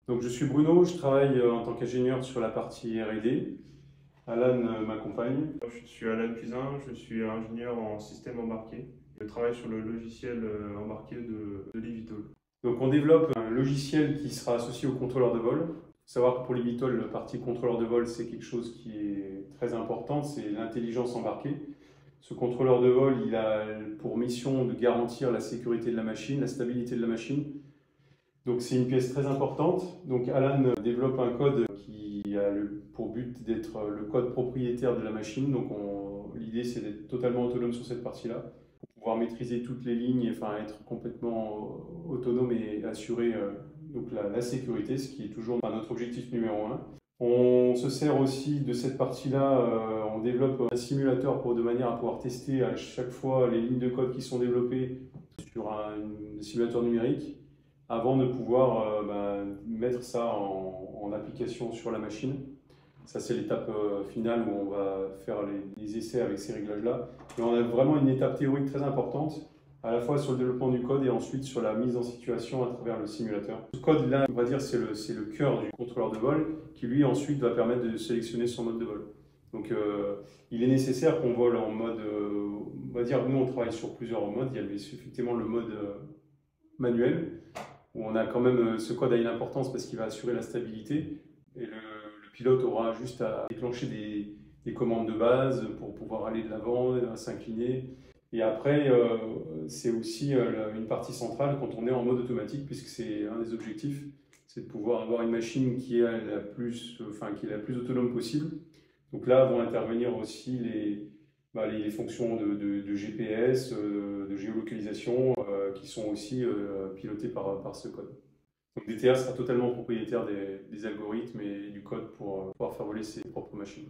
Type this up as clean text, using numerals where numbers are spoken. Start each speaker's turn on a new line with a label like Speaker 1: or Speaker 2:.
Speaker 1: Donc je suis Bruno, je travaille en tant qu'ingénieur sur la partie R&D. Alan m'accompagne.
Speaker 2: Je suis Alan Cuisin, je suis ingénieur en système embarqué. Je travaille sur le logiciel embarqué de l'eVTOL.
Speaker 1: Donc on développe un logiciel qui sera associé au contrôleur de vol. Il faut savoir que pour l'eVTOL, la partie contrôleur de vol, c'est quelque chose qui est très important, c'est l'intelligence embarquée. Ce contrôleur de vol, il a pour mission de garantir la sécurité de la machine, la stabilité de la machine. Donc c'est une pièce très importante. Donc Alan développe un code qui a pour but d'être le code propriétaire de la machine. Donc l'idée c'est d'être totalement autonome sur cette partie-là, pour pouvoir maîtriser toutes les lignes, enfin être complètement autonome et assurer donc la sécurité, ce qui est toujours notre objectif numéro un. On se sert aussi de cette partie-là, on développe un simulateur de manière à pouvoir tester à chaque fois les lignes de code qui sont développées sur un simulateur numérique avant de pouvoir mettre ça en application sur la machine. Ça, c'est l'étape finale où on va faire les essais avec ces réglages-là. Et on a vraiment une étape théorique très importante, à la fois sur le développement du code et ensuite sur la mise en situation à travers le simulateur. Ce code-là, on va dire, c'est le cœur du contrôleur de vol qui, lui, ensuite va permettre de sélectionner son mode de vol. Donc, il est nécessaire qu'on vole en mode, on va dire, nous, on travaille sur plusieurs modes. Il y a effectivement le mode manuel, où on a quand même, ce code a une importance parce qu'il va assurer la stabilité. Et le pilote aura juste à déclencher des commandes de base pour pouvoir aller de l'avant, s'incliner. Et après, c'est aussi une partie centrale quand on est en mode automatique, puisque c'est un des objectifs, c'est de pouvoir avoir une machine qui est qui est la plus autonome possible. Donc là vont intervenir aussi les fonctions de GPS, de géolocalisation, qui sont aussi pilotées par ce code. Donc DTA sera totalement propriétaire des algorithmes et du code pour pouvoir faire voler ses propres machines.